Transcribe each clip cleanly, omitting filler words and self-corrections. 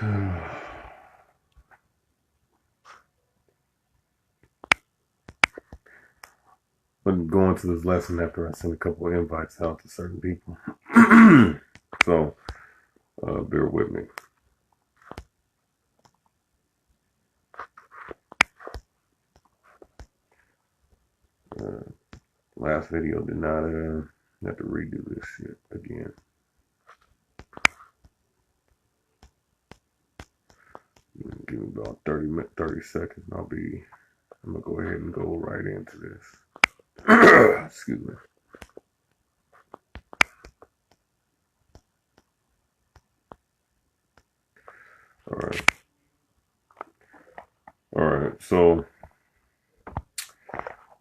I'm going to this lesson after I send a couple of invites out to certain people. So, bear with me. Last video did not have to redo this shit again. Give me about 30 seconds and I'm gonna go ahead and go right into this. Excuse me. All right, so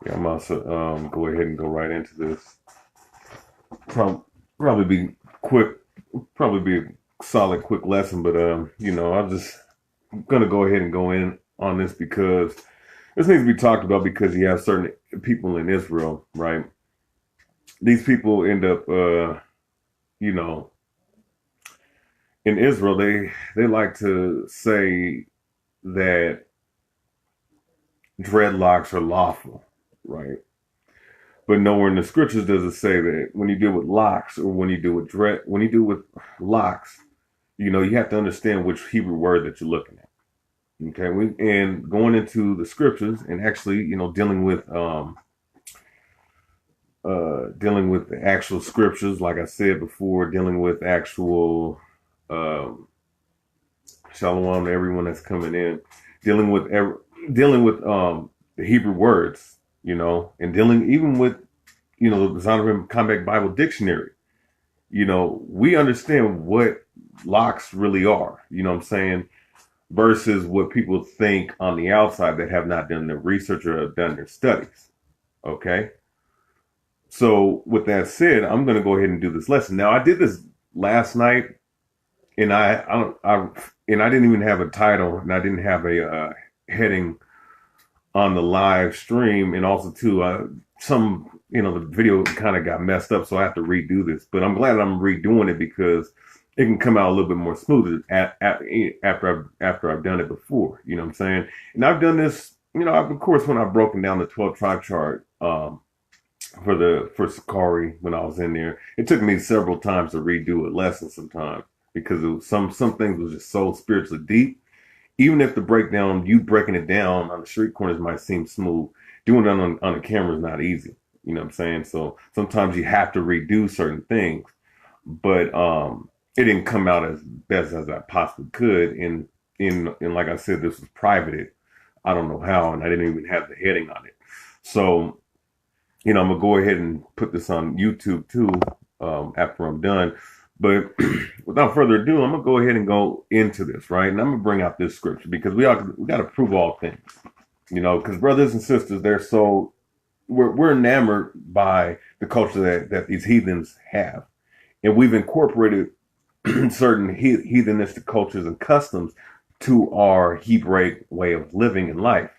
yeah, I'm also go ahead and go right into this. Probably be quick, probably be a solid quick lesson, but you know, I'm just gonna go ahead and go in on this because this needs to be talked about, because you have certain people in Israel, right? These people end up you know, in Israel, they like to say that dreadlocks are lawful, right? But nowhere in the scriptures does it say that when you deal with locks, or when you deal with locks, you know, you have to understand which Hebrew word that you're looking at. Okay, and going into the scriptures and actually, you know, dealing with the actual scriptures, like I said before, dealing with actual shalom to everyone that's coming in, dealing with the Hebrew words, you know, and dealing even with, you know, the Zondervan Combat Bible Dictionary. You know, we understand what locks really are, you know what I'm saying, versus what people think on the outside that have not done their research or have done their studies. Okay. So with that said, I'm going to go ahead and do this lesson. Now, I did this last night, and I didn't even have a title, and I didn't have a heading on the live stream, and also too, you know, the video kind of got messed up, so I have to redo this. But I'm glad I'm redoing it because it can come out a little bit more smooth after I've done it before. You know what I'm saying? And I've done this, you know, of course, when I've broken down the 12 tribe chart for Sakari when I was in there, it took me several times to redo a lesson sometimes, because it was some things was just so spiritually deep. Even if the breakdown, you breaking it down on the street corners might seem smooth, doing it on the camera is not easy. You know what I'm saying? So sometimes you have to redo certain things, but it didn't come out as best as I possibly could. And like I said, this was privated. I don't know how, and I didn't even have the heading on it. So, you know, I'm gonna go ahead and put this on YouTube too after I'm done. But without further ado, I'm gonna go ahead and go into this, right? And I'm gonna bring out this scripture because we got to prove all things, you know, because brothers and sisters, we're enamored by the culture that these heathens have, and we've incorporated certain heathenistic cultures and customs to our Hebraic way of living in life,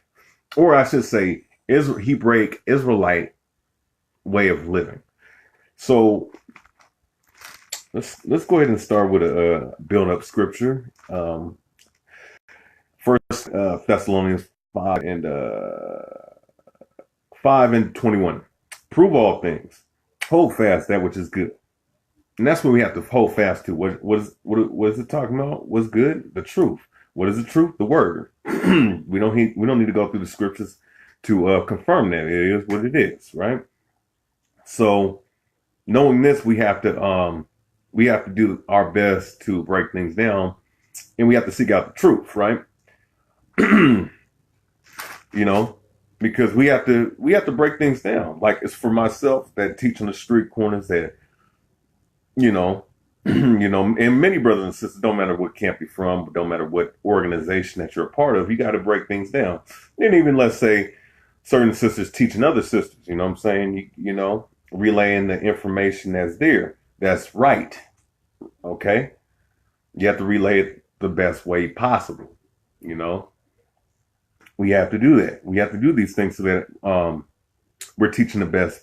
or I should say, Hebraic Israelite way of living. So let's go ahead and start with a build up scripture. First Thessalonians 5 and 21. Prove all things, hold fast that which is good. And that's what we have to hold fast to. What is it talking about? What's good? The truth. What is the truth? The word. We don't need to go through the scriptures to confirm that it is what it is, right? So knowing this, we have to do our best to break things down, and we have to seek out the truth, right? You know, because we have to break things down. Like, it's for myself that teach on the street corners that, you know, and many brothers and sisters, don't matter what camp you're from, don't matter what organization that you're a part of, you got to break things down. And even, let's say, certain sisters teaching other sisters, you know what I'm saying? You know, relaying the information that's there. That's right. Okay? You have to relay it the best way possible, you know? We have to do that. We have to do these things so that we're teaching the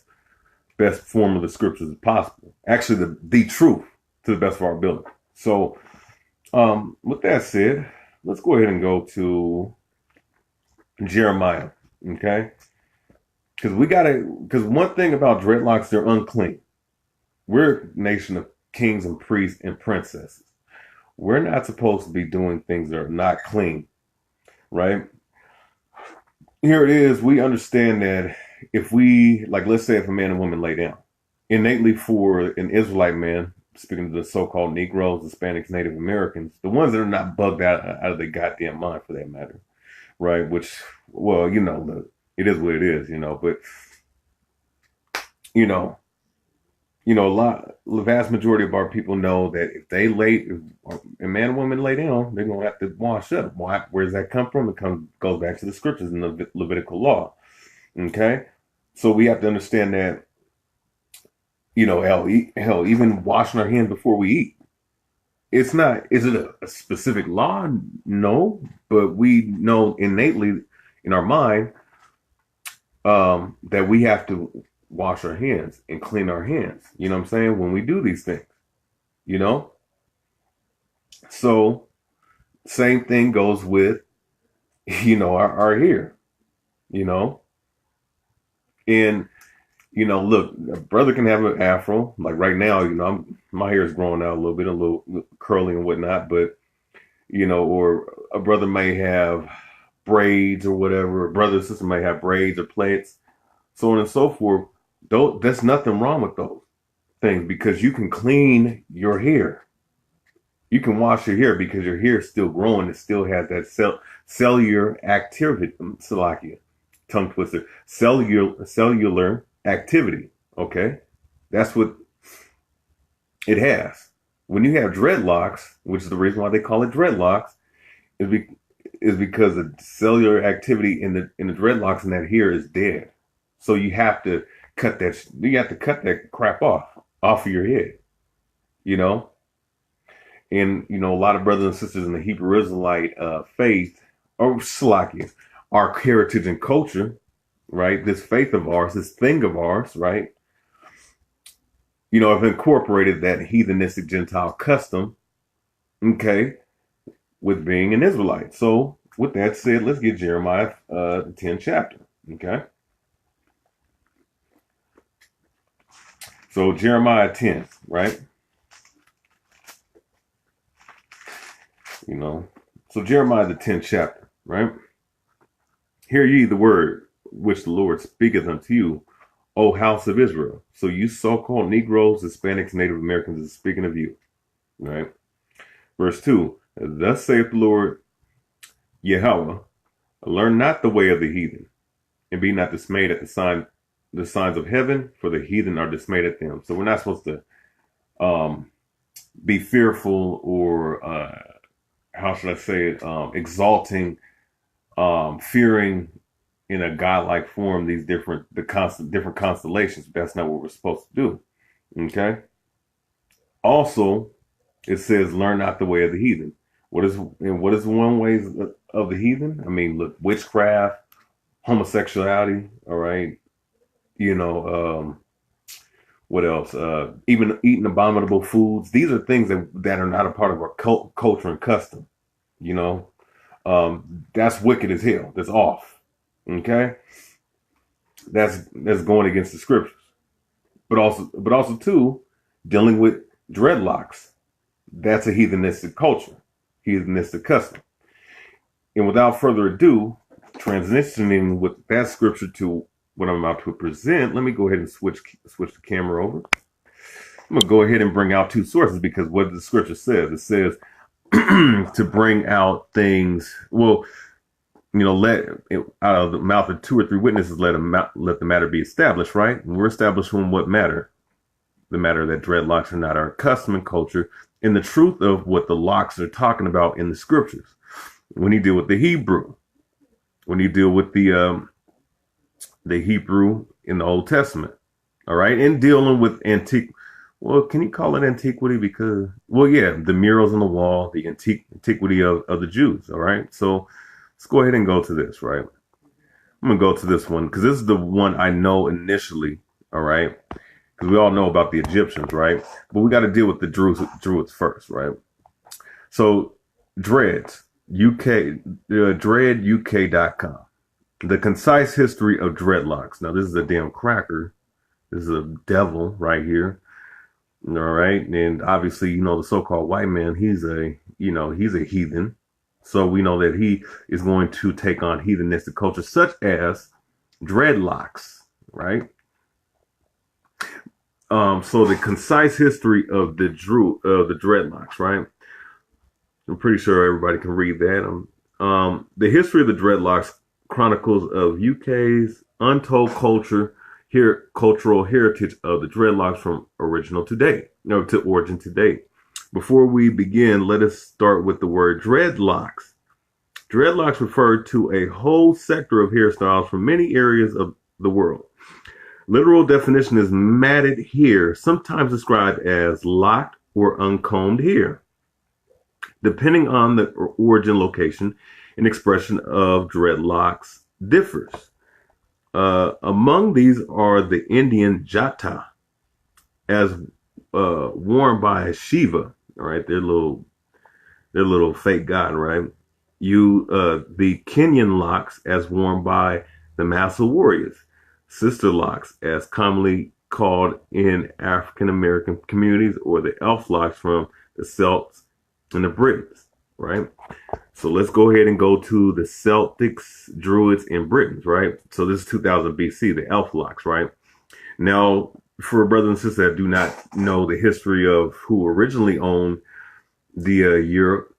best form of the scriptures as possible. Actually, the truth to the best of our ability. So With that said, let's go ahead and go to Jeremiah. Okay. Because one thing about dreadlocks, they're unclean. We're a nation of kings and priests and princesses. We're not supposed to be doing things that are not clean, right? Here it is. We understand that if we, like, let's say if a man and woman lay down, innately for an Israelite man, speaking of the so-called Negroes, Hispanics, Native Americans, the ones that are not bugged out of their goddamn mind for that matter, right? Which, well, it is what it is, but, the vast majority of our people know that if a man and woman lay down, they're going to have to wash up. Why? Where does that come from? Goes back to the scriptures in the Levitical law. Okay. So we have to understand that, hell, even washing our hands before we eat. Is it a specific law? No, but we know innately in our mind that we have to wash our hands and clean our hands. You know what I'm saying? When we do these things, So same thing goes with, our hair, and, look, a brother can have an afro. Like right now, my hair is growing out a little curly and whatnot, but, or a brother may have braids or whatever. A brother or sister may have braids or plaits, so on and so forth. There's nothing wrong with those things because you can clean your hair. You can wash your hair because your hair is still growing. It still has that cellular activity. Tongue twister. Cellular activity. Okay, that's what it has. When you have dreadlocks, which is the reason why they call it dreadlocks, is because the cellular activity in the dreadlocks in that hair is dead. So you have to cut that crap off of your head, and a lot of brothers and sisters in the Hebrew Israelite faith, or our heritage and culture, right? This faith of ours, this thing of ours, right? Have incorporated that heathenistic Gentile custom, okay, with being an Israelite. So with that said, let's get Jeremiah the 10th chapter, okay? So Jeremiah 10, right? So Jeremiah the 10th chapter, right? Hear ye the word which the Lord speaketh unto you, O house of Israel. So you so-called Negroes, Hispanics, Native Americans is speaking of you, right? Verse 2, thus saith the Lord Yahweh, learn not the way of the heathen, and be not dismayed at the signs of heaven, for the heathen are dismayed at them. So we're not supposed to be fearful or how should I say it, exalting, fearing in a godlike form these different constellations. That's not what we're supposed to do. Okay. Also, it says, "Learn not the way of the heathen." What is one way of the heathen? I mean, look, witchcraft, homosexuality. All right. What else? Even eating abominable foods. These are things that are not a part of our culture and custom. That's wicked as hell. That's off. Okay. That's going against the scriptures. But also too, dealing with dreadlocks. That's a heathenistic culture, heathenistic custom. And without further ado, transitioning with that scripture to what I'm about to present, let me go ahead and switch the camera over. I'm going to go ahead and bring out two sources because what the scripture says, it says to bring out things, let out of the mouth of 2 or 3 witnesses, let the matter be established, right? And we're establishing what matter. The matter that dreadlocks are not our custom and culture, and the truth of what the locks are talking about in the scriptures. When you deal with the Hebrew, when you deal with the Hebrew in the Old Testament, all right, and dealing with can you call it antiquity? Because, the murals on the wall, the antiquity of the Jews, all right? So let's go ahead and go to this, right? I'm going to go to this one because this is the one I know initially, all right? Because we all know about the Egyptians, right? But we got to deal with the Druids first, right? So dreads, dreaduk.com. The concise history of dreadlocks. Now, this is a damn cracker. This is a devil right here. All right. And obviously, the so-called white man, he's a heathen. So we know that he is going to take on heathenistic culture, such as dreadlocks, right? So the concise history of the dreadlocks, right? I'm pretty sure everybody can read that. The history of the dreadlocks chronicles of UK's untold cultural heritage of the dreadlocks from origin to date. Before we begin, let us start with the word dreadlocks. Dreadlocks refer to a whole sector of hairstyles from many areas of the world. Literal definition is matted hair, sometimes described as locked or uncombed hair. Depending on the origin, location, and expression of dreadlocks differs. Among these are the Indian jata, as worn by Shiva, all right, their little fake god, right? The Kenyan locks, as worn by the Manasseh warriors. Sister locks, as commonly called in African American communities, or the elf locks from the Celts and the Britons, right? So let's go ahead and go to the Celtics, Druids, and Britons, right? So this is 2000 BC, the elf locks, right? Now, for brothers and sisters that do not know the history of who originally owned Europe,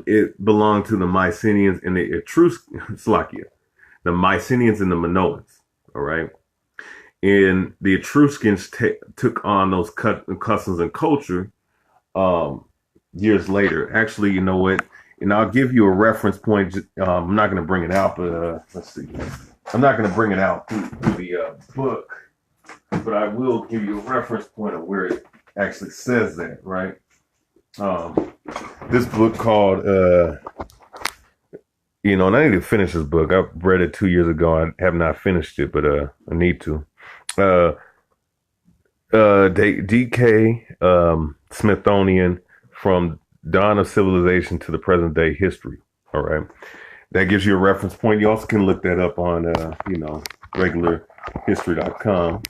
it belonged to the Mycenaeans and the Etruscans, the Mycenaeans and the Minoans, all right? And the Etruscans took on those customs and culture years later. Actually, you know what? And I'll give you a reference point. I'm not going to bring it out, but let's see. I'm not going to bring it out through the book, but I will give you a reference point of where it actually says that, right? This book called, and I need to finish this book. I read it 2 years ago. I have not finished it, but I need to. D.K. Smithsonian, From Dawn of Civilization to the Present Day History. All right. That gives you a reference point. You also can look that up on, regularhistory.com,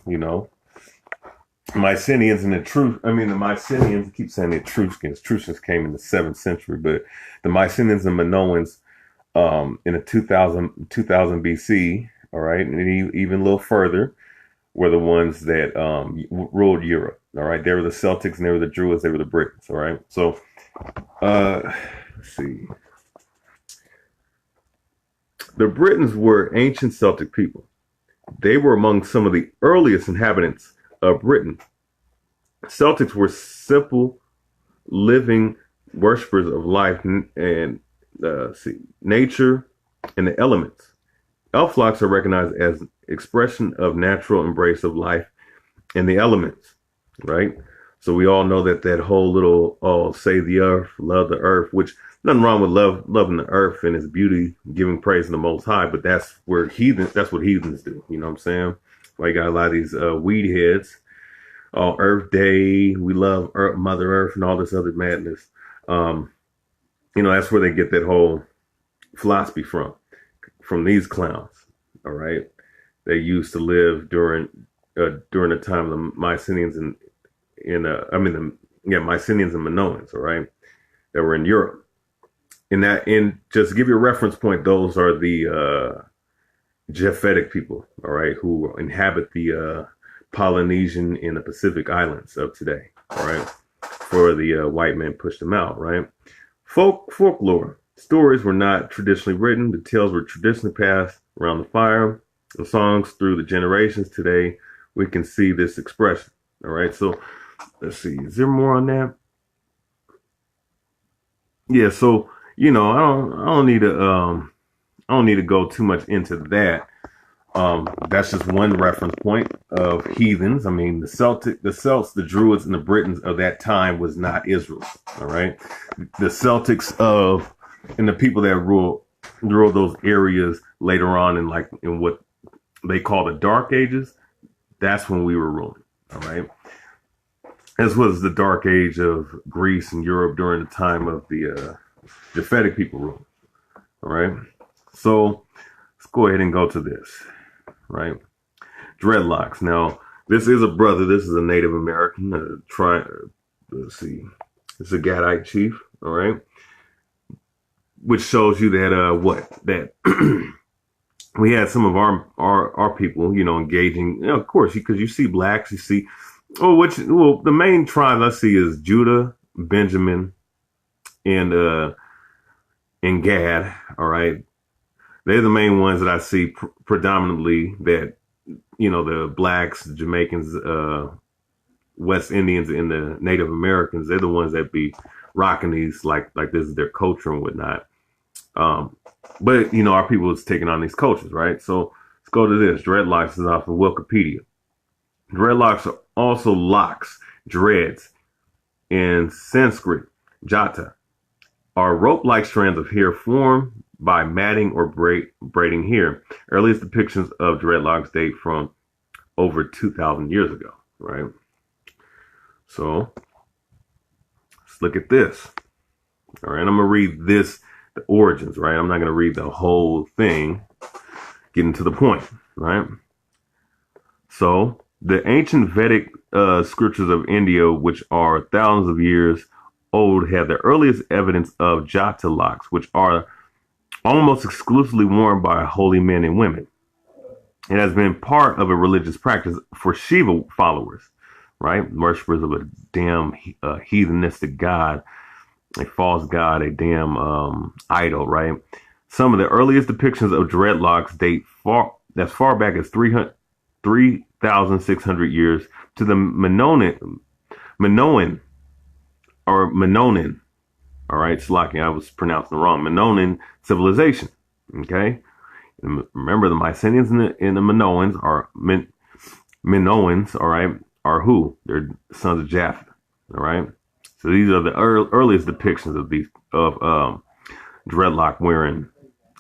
Mycenaeans and the Mycenaeans, I keep saying the Etruscans. Etruscans came in the 7th century, but the Mycenaeans and Minoans in the 2000 BC, all right, and even a little further, were the ones that ruled Europe, all right? They were the Celtics and they were the Druids, they were the Britons, all right? So, let's see. The Britons were ancient Celtic people. They were among some of the earliest inhabitants of Britain. Celtics were simple, living worshippers of life and nature and the elements. Elf locks are recognized as expression of natural embrace of life and the elements, right? So we all know that whole little, say the earth, love the earth, which nothing wrong with loving the earth and its beauty, giving praise to the Most High, but that's what heathens do. You know what I'm saying? Well, you got a lot of these weed heads, Earth Day, we love Earth, Mother Earth, and all this other madness. That's where they get that whole philosophy from these clowns. All right, they used to live during the time of the Mycenaeans and Mycenaeans and Minoans. All right, that were in Europe. And just to give you a reference point, those are the Japhetic people, all right, who inhabit the Polynesian and the Pacific Islands of today, all right, before the white men pushed them out, right? Folklore. Stories were not traditionally written. The tales were traditionally passed around the fire. The songs through the generations. Today, we can see this expression, all right? So, let's see. Is there more on that? Yeah, so, I don't need to go too much into that. That's just one reference point of heathens. I mean, the Celts, the Druids, and the Britons of that time was not Israel. All right, the Celtics and the people that ruled those areas later on in what they call the Dark Ages. That's when we were ruling. All right, This was the dark age of Greece and Europe during the time of the Japhetic people rule. All right. So let's go ahead and go to this. Right. Dreadlocks. Now, this is a brother. This is a Native American. Let's see. It's a Gadite chief. All right. Which shows you that we had some of our people, engaging. Of course, because you see blacks, you see. The main tribes I see is Judah, Benjamin, and Gad. All right, they're the main ones that I see predominantly. That the blacks, the Jamaicans, West Indians, and the Native Americans. They're the ones that be rocking these like this is their culture and whatnot. But our people is taking on these cultures, right? So let's go to this. Dreadlocks is off of Wikipedia. Dreadlocks are also locks, dreads, in Sanskrit, jata, are rope-like strands of hair formed by matting or braiding hair. Earliest depictions of dreadlocks date from over 2,000 years ago, right? So let's look at this. All right, I'm gonna read this, the origins, right? I'm not gonna read the whole thing. Getting to the point, right? So the ancient Vedic scriptures of India, which are thousands of years old, have the earliest evidence of jata locks, which are almost exclusively worn by holy men and women. It has been part of a religious practice for Shiva followers, right? Worshippers of a damn heathenistic god, a false god, a damn idol, right? Some of the earliest depictions of dreadlocks date as far back as 3,600 years to the Minoan, all right, Slaki, I was pronouncing it wrong, Minoan civilization, okay? And remember, the Mycenaeans and the Minoans are, Minoans, all right, are who? They're sons of Japheth, all right? So these are the earliest depictions of dreadlock wearing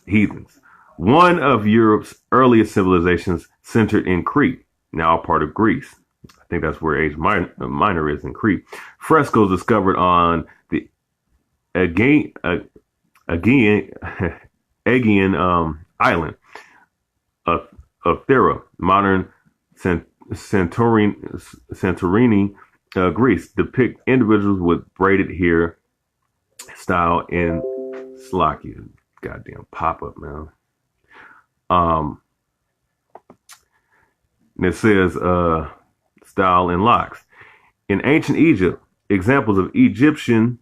heathens. One of Europe's earliest civilizations centered in Crete, now a part of Greece. I think that's where Asia Minor is, in Crete. Frescoes discovered on the Aegean island of Thera, modern Santorini, Greece, depict individuals with braided hair style in Slovakia. Goddamn pop-up, man. And it says style and locks. In ancient Egypt, examples of Egyptian,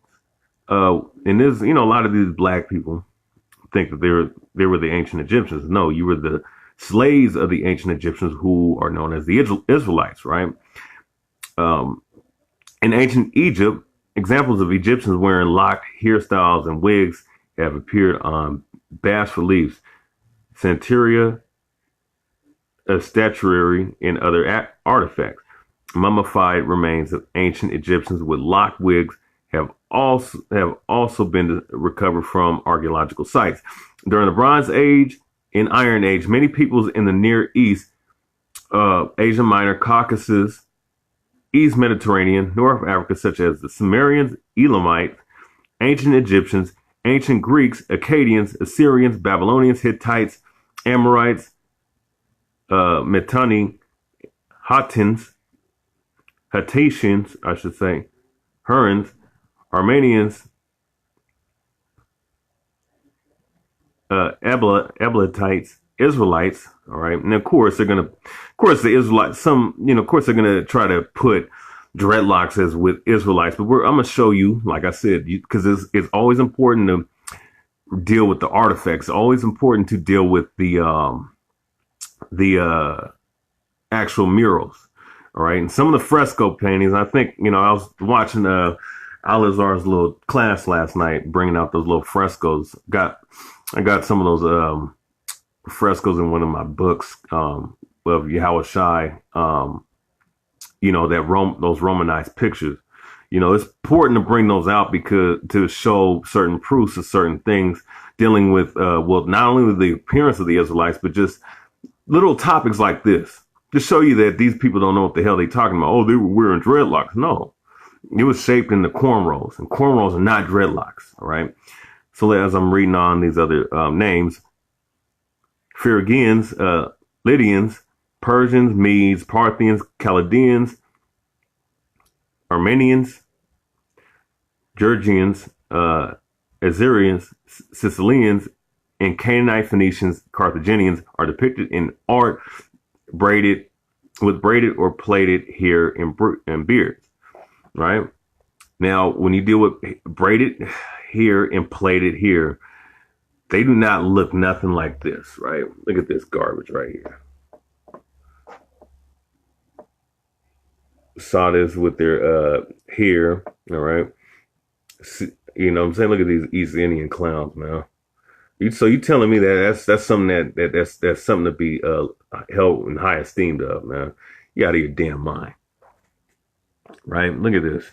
and there's, a lot of these black people think that they were the ancient Egyptians. No, you were the slaves of the ancient Egyptians, who are known as the Israelites, right? In ancient Egypt, examples of Egyptians wearing locked hairstyles and wigs have appeared on bas reliefs, Santeria, statuary, and other artifacts. Mummified remains of ancient Egyptians with locked wigs have also been recovered from archaeological sites. During the Bronze Age and Iron Age, many peoples in the Near East, Asia Minor, Caucasus, East Mediterranean, North Africa, such as the Sumerians, Elamites, ancient Egyptians, ancient Greeks, Akkadians, Assyrians, Babylonians, Hittites, Amorites, Mitanni, Haitians, I should say, Hurons, Armenians, Eblatites, Israelites, all right, and of course the Israelites. Of course they're gonna try to put dreadlocks as with Israelites, but I'm gonna show you, like I said, because it's always important to deal with the artifacts. Always important to deal with the actual murals, all right, and some of the fresco paintings. I think I was watching Alizar's little class last night, bringing out those little frescoes. I got some of those frescoes in one of my books of Yahweh Shai, those Romanized pictures. It's important to bring those out because to show certain proofs of certain things dealing with, not only with the appearance of the Israelites, but just little topics like this to show you that these people don't know what the hell they're talking about. Oh, they were wearing dreadlocks. No, It was shaped into cornrows, and cornrows are not dreadlocks. All right. So as I'm reading on these other names, Phrygians, Lydians, Persians, Medes, Parthians, Chaldeans, Armenians, Georgians, Assyrians, Sicilians, and Canaanite Phoenicians, Carthaginians are depicted in art braided or plaited hair and beards. Right? Now, when you deal with braided hair and plaited hair, they do not look nothing like this, right? Look at this garbage right here. Saw this with their hair, all right? You know what I'm saying? Look at these East Indian clowns, man. So you telling me that that's something that's something to be held in high esteem of, man? You out of your damn mind, right? Look at this.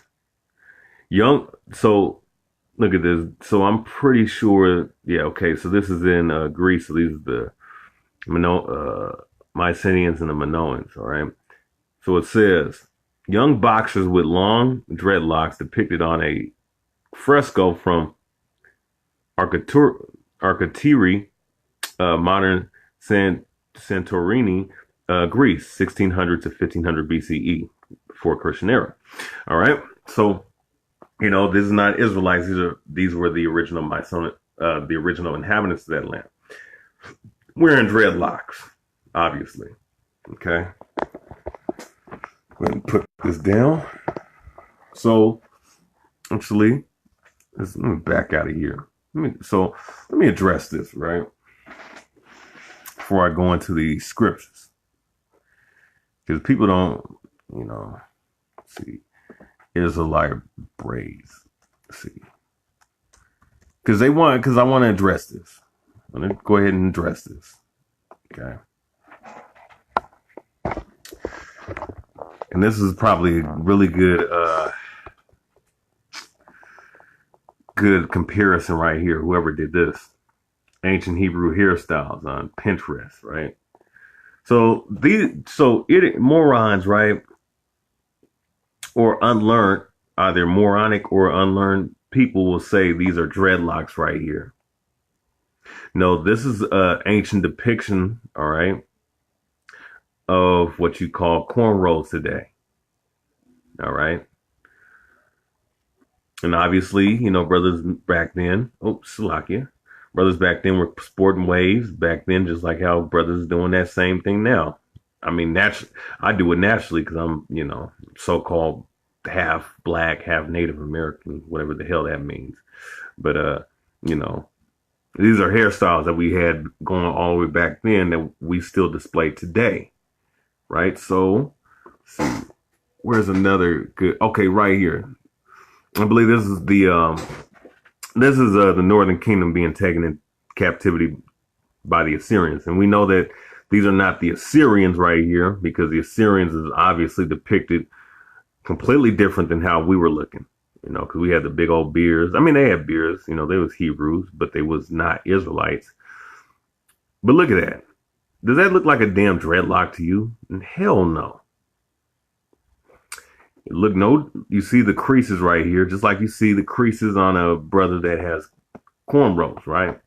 So look at this. So I'm pretty sure. Yeah. Okay. So this is in Greece. So these are the Mycenaeans and the Minoans. All right. So it says young boxers with long dreadlocks depicted on a fresco from Arcatiri, modern Santorini, Greece, 1600 to 1500 BCE, before Christian era. All right. So, you know, this is not Israelites. These were the original the original inhabitants of that land. Wearing dreadlocks, obviously. Okay. Go ahead and put this down. So, actually, let me back out of here. Let me address this, right? Before I go into the scriptures. Because people don't, you know, see, Israelite braids. See. Because I want to address this. I'm going to go ahead and address this. Okay. And this is probably a really good comparison right here. Whoever did this. Ancient Hebrew hairstyles on Pinterest, right? So morons, right? Or unlearned, either moronic or unlearned people will say these are dreadlocks right here. No, this is an ancient depiction, all right, of what you call cornrows today. All right. And obviously, you know, brothers back then, Salakia, brothers back then were sporting waves back then, just like how brothers doing that same thing now. I mean, I do it naturally because I'm, you know, so-called half black, half Native American, whatever the hell that means. But, you know, these are hairstyles that we had going all the way back then that we still display today. Right. So, let's see, where's another good? Okay, right here. I believe this is the Northern Kingdom being taken in captivity by the Assyrians. And we know that these are not the Assyrians right here, because the Assyrians is obviously depicted completely different than how we were looking, you know, because we had the big old beards. I mean, they had beards, you know, they was Hebrews, but they was not Israelites. But look at that. Does that look like a damn dreadlock to you? Hell no. Look, no, you see the creases right here, just like you see the creases on a brother that has cornrows, right?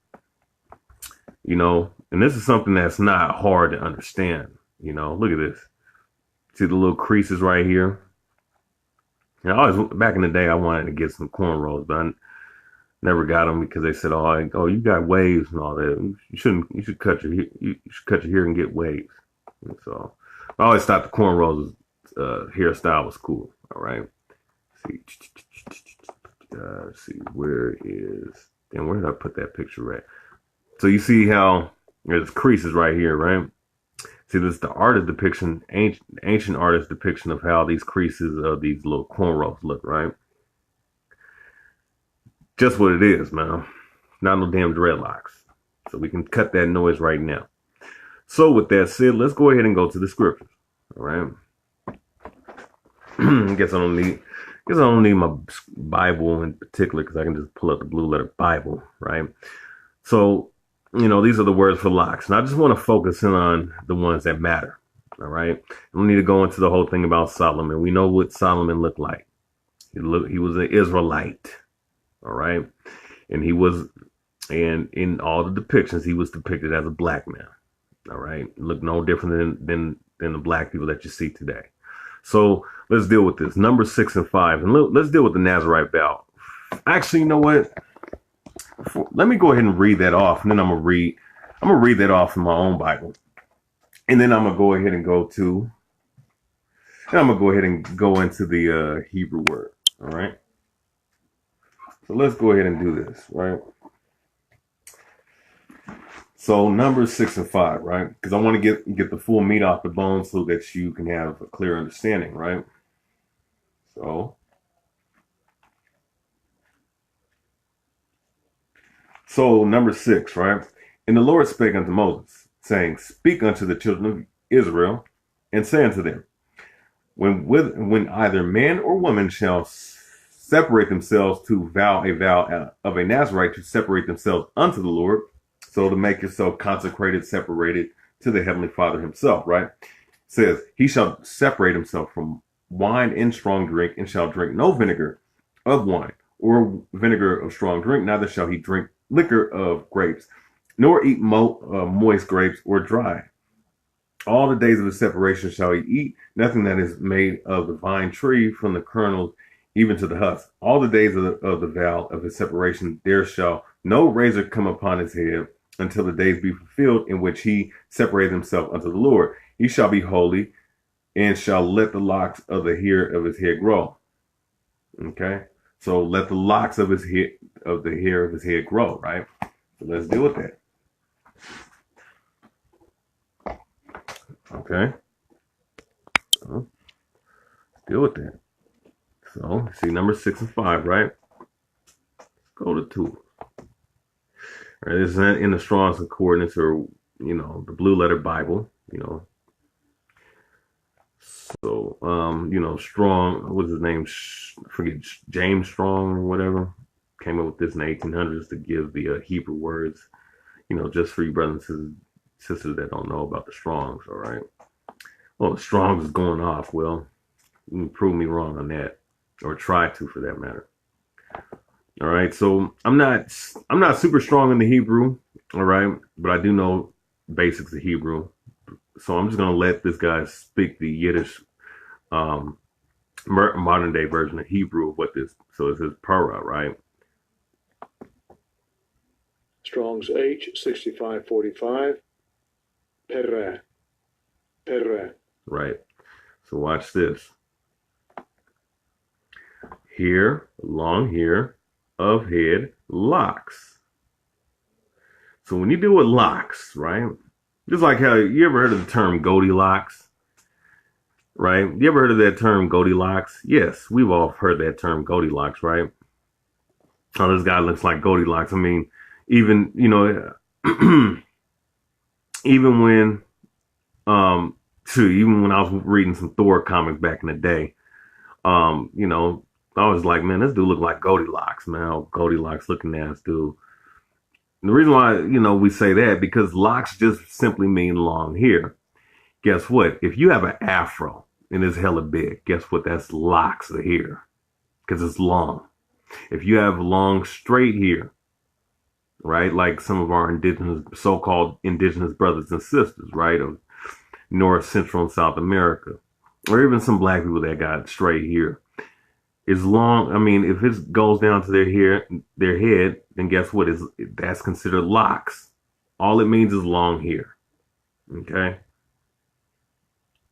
You know, and this is something that's not hard to understand. You know, look at this. See the little creases right here? And back in the day, I wanted to get some cornrows, but I never got them because they said, "Oh, you you got waves and all that. You should cut your hair and get waves." And so I always thought the cornrows hairstyle was cool. All right. See, where did I put that picture at? So you see how there's creases right here, right? See, this is the artist depiction, ancient artist depiction of how these creases of these little cornrows look, right? Just what it is, man. Not no damn dreadlocks. So we can cut that noise right now. So with that said, let's go ahead and go to the scriptures. All right. I guess I don't need my Bible in particular, because I can just pull up the blue letter Bible, right? So, you know, these are the words for locks. And I just want to focus in on the ones that matter. All right. I don't need to go into the whole thing about Solomon. We know what Solomon looked like. He was an Israelite. All right. And in all the depictions, he was depicted as a black man. All right. Look no different than the black people that you see today. So let's deal with this. Numbers 6 and 5. And let's deal with the Nazarite vow. Actually, you know what? Let me go ahead and read that off. And then I'm going to read that off in my own Bible. And then I'm going to go ahead and go into the Hebrew word. All right. So let's go ahead and do this, right? So Numbers 6 and 5, right? Because I want to get the full meat off the bone so that you can have a clear understanding, right? So number 6, right? And the Lord spake unto Moses, saying, Speak unto the children of Israel, and say unto them, when either man or woman shall separate themselves to vow a vow of a Nazarite to separate themselves unto the Lord, so to make yourself consecrated, separated to the Heavenly Father himself, right? It says, he shall separate himself from wine and strong drink, and shall drink no vinegar of wine or vinegar of strong drink, neither shall he drink liquor of grapes, nor eat moist grapes or dry. All the days of his separation shall he eat nothing that is made of the vine tree from the kernels even to the husk. All the days of the vow of his separation, there shall no razor come upon his head until the days be fulfilled in which he separated himself unto the Lord. He shall be holy and shall let the locks of the hair of his head grow. Okay, so let the locks of the hair of his head grow, right? So let's deal with that. Okay, so let's deal with that. So see number 6 and 5, right? Let's go to 2. All right, this is in the Strong's Concordance, or the Blue Letter Bible, So Strong, what's his name? I forget, James Strong or whatever, came up with this in the 1800s to give the Hebrew words, just for you brothers and sisters that don't know about the Strongs. All right. Well, the Strongs is going off. Well, you can prove me wrong on that, or try to, for that matter. All right. So I'm not super strong in the Hebrew. All right. But I do know basics of Hebrew. So I'm just going to let this guy speak the Yiddish, modern day version of Hebrew of what this. So it says para, right? Strong's H 6545. Perra. Right. So watch this. Hair, long hair of head, locks. So when you deal with locks, right? Just like how you ever heard of the term Goldilocks, right? You ever heard of that term Goldilocks? Yes, we've all heard that term Goldilocks, right? Oh, this guy looks like Goldilocks. I mean, even, even when I was reading some Thor comics back in the day, I was like, man, this dude look like Goldilocks, man. Goldilocks looking ass dude. And the reason why, we say that, because locks just simply mean long hair. Guess what? If you have an afro and it's hella big, guess what? That's locks of hair, because it's long. If you have long straight hair, right, like some of our so-called indigenous brothers and sisters, right, of North, Central, and South America, or even some black people that got straight hair, is long. I mean, if it goes down to their head, then guess what? That's considered locks. All it means is long hair. Okay.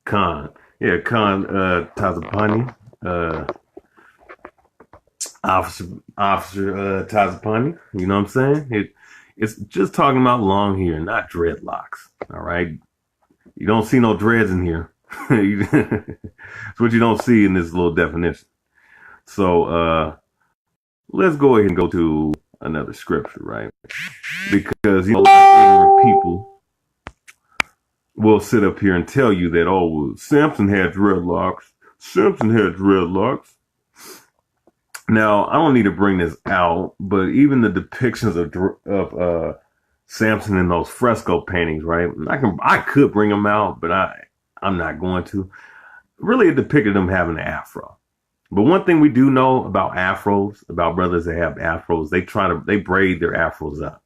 Khan Tazapani, Officer Tazapani. You know what I'm saying? It's just talking about long hair, not dreadlocks. All right. You don't see no dreads in here. It's what you don't see in this little definition. So let's go ahead and go to another scripture, right? Because ignorant people will sit up here and tell you that, oh, well, Samson had dreadlocks. Now, I don't need to bring this out, but even the depictions of Samson in those fresco paintings, right? I could bring them out, but I'm not going to. Really, it depicted him having an afro. But one thing we do know about afros, about brothers that have afros, they braid their afros up.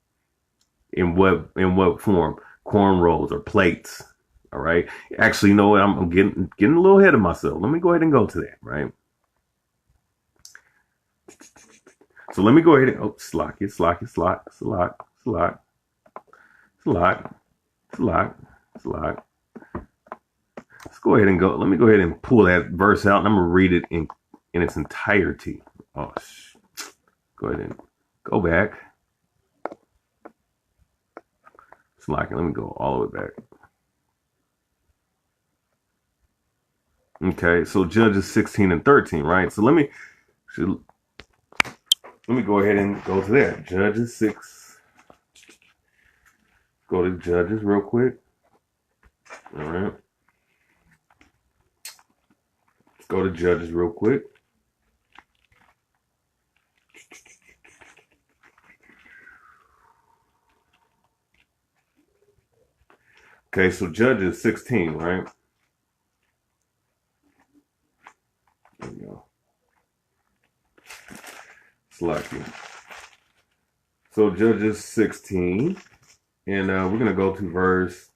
In what form? Cornrows or plaits. All right. Actually, you know what? I'm getting a little ahead of myself. Let me go ahead and go to that, right? So let me go ahead and slack. Let's go ahead and go. Let me go ahead and pull that verse out, and I'm gonna read it in its entirety. Go ahead and go back. Let me go all the way back. Okay, so Judges 16 and 13, right? So let me go ahead and go to that. Judges 6. Go to Judges real quick. All right. Let's go to Judges real quick. Okay, so Judges 16, right? There we go. Lucky. So Judges 16, and we're gonna go to verse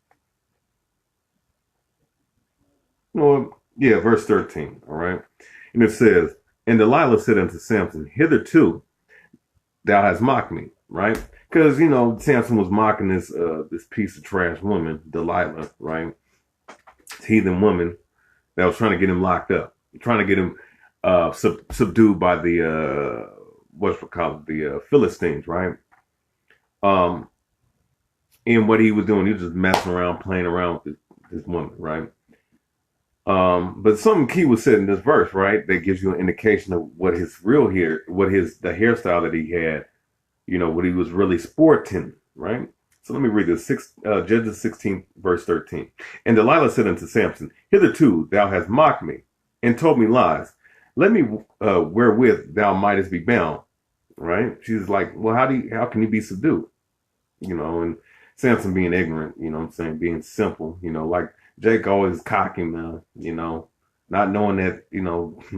13. All right, and it says, "And Delilah said unto Samson, Hitherto thou hast mocked me," right? Because Samson was mocking this piece of trash woman, Delilah, right? Heathen woman that was trying to get him locked up, trying to get him subdued by the the Philistines, right? And what he was doing, he was just messing around, playing around with this woman, right? But something key was said in this verse, right? That gives you an indication of what his real hair, the hairstyle that he had, what he was really sporting, right? So let me read this. Judges 16, verse 13. "And Delilah said unto Samson, Hitherto thou hast mocked me, and told me lies. Let me wherewith thou mightest be bound." Right? She's like, well, how can you be subdued? And Samson being ignorant, what I'm saying, being simple, like Jake always cocking, man, not knowing that,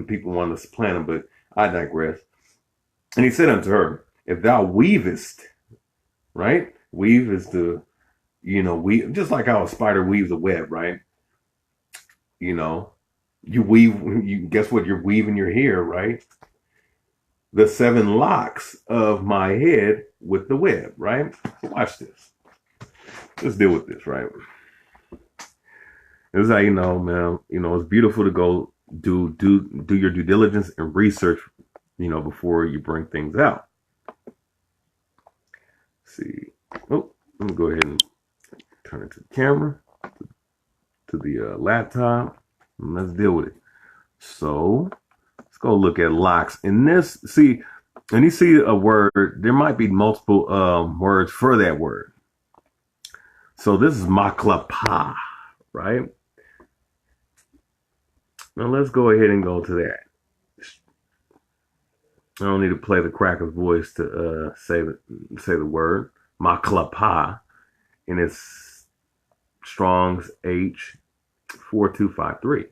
people want to supplant him, but I digress. And he said unto her, "If thou weavest," right? Weave is weave, just like how a spider weaves a web, right? You weave, guess what? You're weaving your hair, right? "The 7 locks of my head with the web," right? Watch this. Let's deal with this, right? This is how man. It's beautiful to go do your due diligence and research, before you bring things out. Let's see. Oh, let me go ahead and turn it to the camera, to the laptop, and let's deal with it. So let's go look at locks. In this, see, and you see a word, there might be multiple words for that word. So this is maklapa, right? Now let's go ahead and go to that. I don't need to play the cracker's voice to say the word maklapa, and it's Strong's H4253.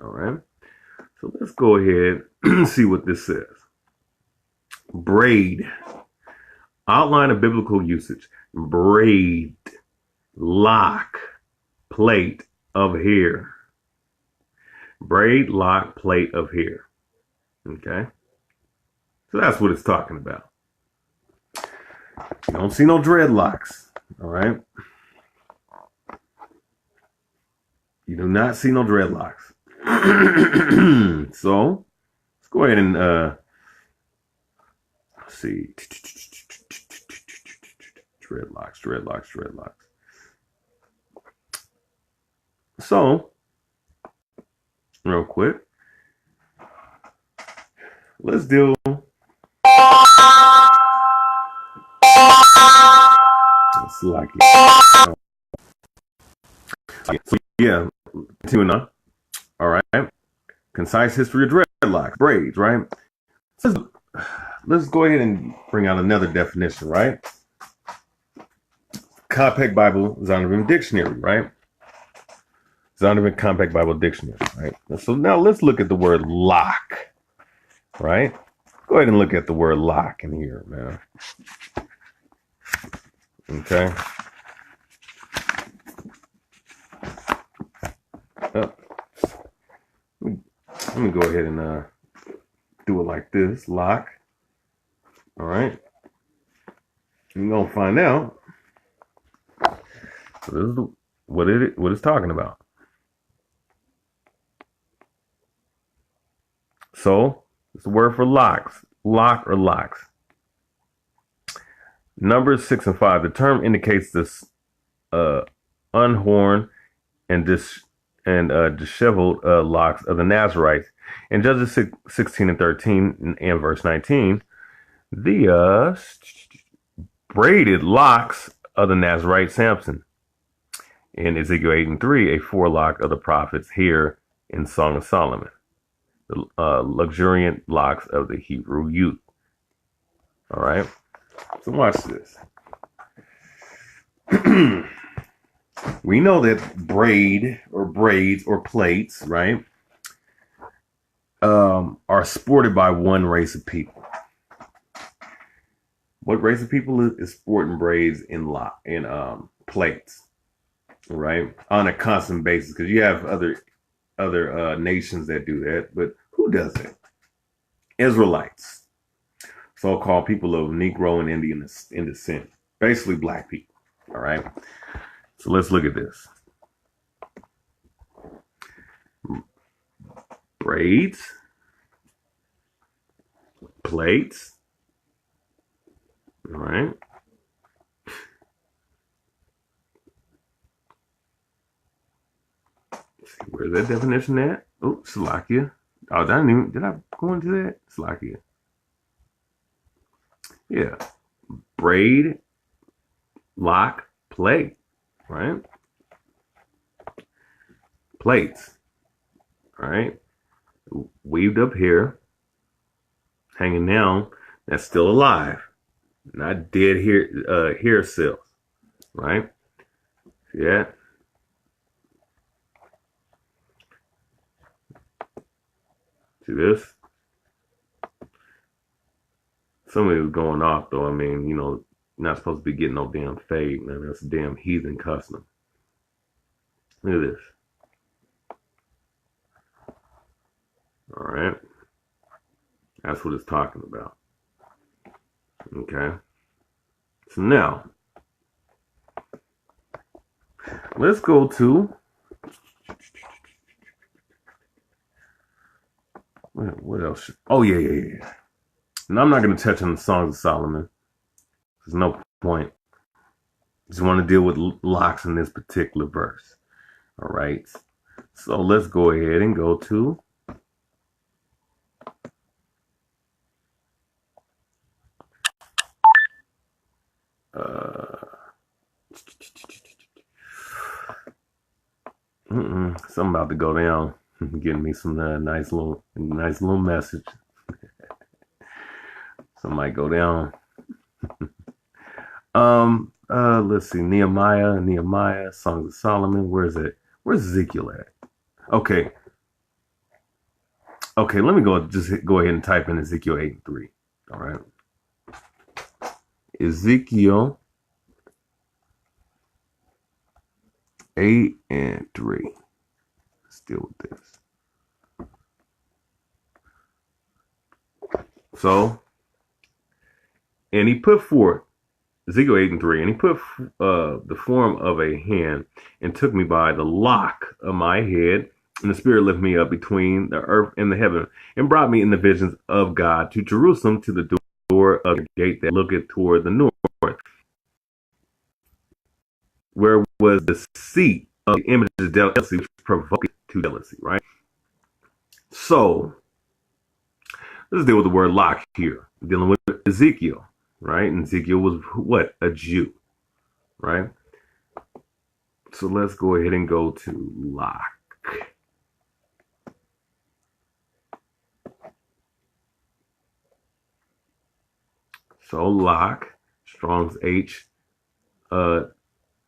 All right. So let's go ahead and see what this says. Braid. Outline of biblical usage. Braid. Lock. Plait of hair. Braid, lock, plait of hair. Okay. So that's what it's talking about. You don't see no dreadlocks. All right. You do not see no dreadlocks. So let's go ahead and let's see. Dreadlocks. So real quick, let's deal. It's like it. So yeah, tune up. All right. Concise history of dreadlocks, braids, right? So let's go ahead and bring out another definition, right? Compact Bible Zondervan Dictionary, right? Zondervan Compact Bible Dictionary, right? So now let's look at the word lock, right? Go ahead and look at the word lock in here, man. Okay. Oh. Let me go ahead and do it like this, lock. All right. You're going to find out. So this is what it's talking about. So it's the word for locks, lock or locks. Numbers 6 and 5. The term indicates this unhorned and disheveled locks of the Nazarites. In Judges 16 and 13 and verse 19, the braided locks of the Nazarite Samson. In Ezekiel 8 and 3, a forelock of the prophets here in Song of Solomon. The luxuriant locks of the Hebrew youth. All right. So watch this. We know that braid or braids or plaits, right, are sported by one race of people. What race of people is sporting braids in plaits, right, on a constant basis? Because you have other nations that do that, but who does it? Israelites, so-called people of Negro and Indian in descent, basically black people. All right. So let's look at this. Braids, plaits. All right. Let's see, where's that definition at? Oh, Salakia. Oh, did I go into that? Salakia. Yeah. Braid, lock, plate. Right? Plaits. All right. Weaved up here, hanging down, that's still alive. Not dead hair cells. Right? See that? See this? Somebody was going off though. I mean, you know, not supposed to be getting no damn fade, man. That's a damn heathen custom. Look at this. All right. That's what it's talking about. Okay. So now, let's go to what else? Oh, yeah. And I'm not going to touch on the Songs of Solomon. There's no point. Just want to deal with locks in this particular verse. All right. So let's go ahead and go to something about to go down. Getting me some nice little message. Some might go down. Let's see. Nehemiah, Songs of Solomon. Where's it? Where's Ezekiel at? Okay, let me go ahead and type in Ezekiel 8 and 3. All right. Ezekiel 8 and 3. Let's deal with this. So, and he put forth, Ezekiel 8 and 3, and he put the form of a hand and took me by the lock of my head, and the Spirit lifted me up between the earth and the heaven, and brought me in the visions of God to Jerusalem, to the door of the gate that looketh toward the north, where was the seat of the image of jealousy, which provoked to jealousy, right? So, let's deal with the word lock here. Dealing with Ezekiel, right? And Ezekiel was what? A Jew, right? So let's go ahead and go to lock. So lock, Strong's H,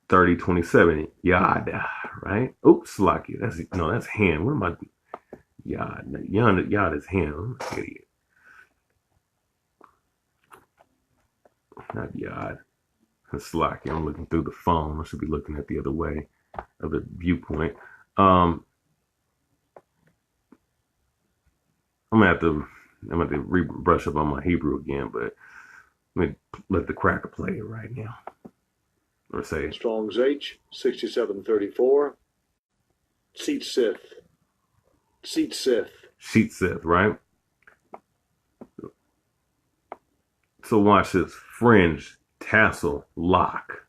30:27. Yad, right? Oops, Slacky. That's hand. What am I? Yad. Yad is hand. I'm an idiot. Not Yad. That's Slacky. I'm looking through the phone. I should be looking at the other way of the viewpoint. I'm gonna have to brush up on my Hebrew again, but let me let the cracker play it right now. Or say Strong's H 6734. Seat Sith. Sheet Sith, right? So watch this. Fringe, tassel, lock.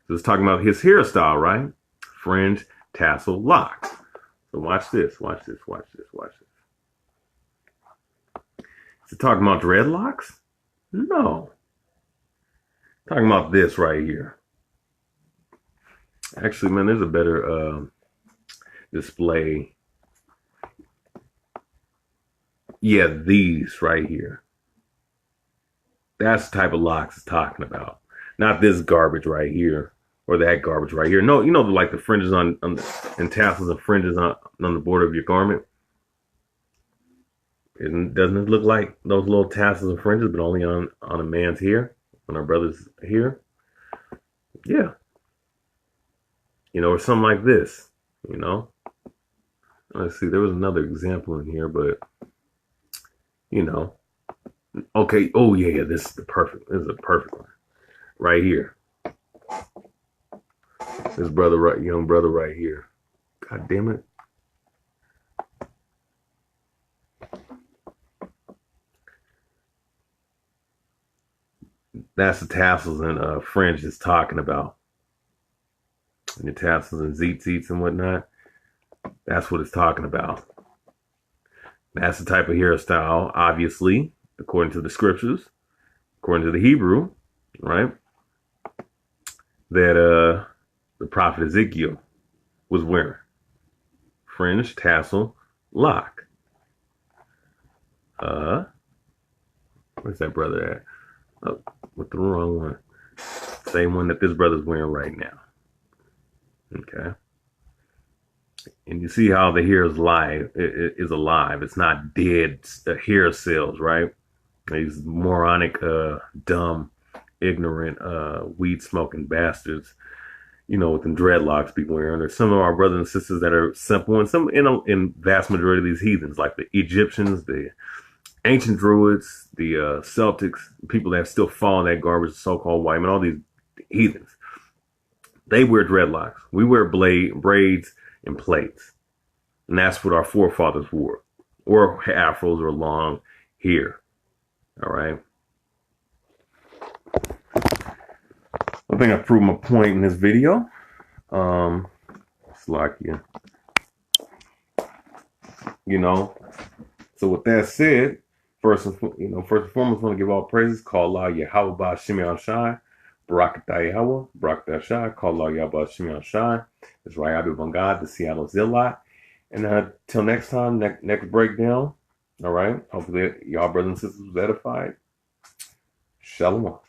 So it's talking about his hairstyle, right? Fringe, tassel, lock. So watch this. Is it talking about dreadlocks? No. Talking about this right here. Actually, man, there's a better display. Yeah, these right here. That's the type of locks it's talking about. Not this garbage right here or that garbage right here. No, like the fringes and tassels and fringes on the border of your garment. Doesn't it look like those little tassels and fringes, but only on a man's hair, on our brother's hair? Yeah. Or something like this, Let's see, there was another example in here, but, Okay, oh yeah, this is a perfect one. Right here. This young brother right here. God damn it. That's the tassels and fringe it's talking about. And the tassels and zeets and whatnot. That's what it's talking about. That's the type of hairstyle, obviously, according to the scriptures, according to the Hebrew, right? That the prophet Ezekiel was wearing. Fringe, tassel, lock. Where's that brother at? Oh, with the wrong one. Same one that this brother's wearing right now. Okay. And you see how the hair is live. It is alive. It's not dead hair cells, right? These moronic, dumb, ignorant, weed smoking bastards, with them dreadlocks be wearing. There's some of our brothers and sisters that are simple, and some in vast majority of these heathens, like the Egyptians, the ancient Druids, the Celtics, people that still fall in that garbage, so-called white men, all these heathens. They wear dreadlocks. We wear braids and plaits. And that's what our forefathers wore. Or afros or long hair. All right. I think I proved my point in this video. It's like, So with that said, first and foremost, I want to give all praises. Call Allah Yahweh Ba Simeon Shai. Barakatah Yahweh, Barakatah Shai, call Allah Yahweh Simeon Shai. It's Rayabya from God, the Seattle Zealot. And till next time, next breakdown. All right. Hopefully, y'all brothers and sisters was edified. Shalom.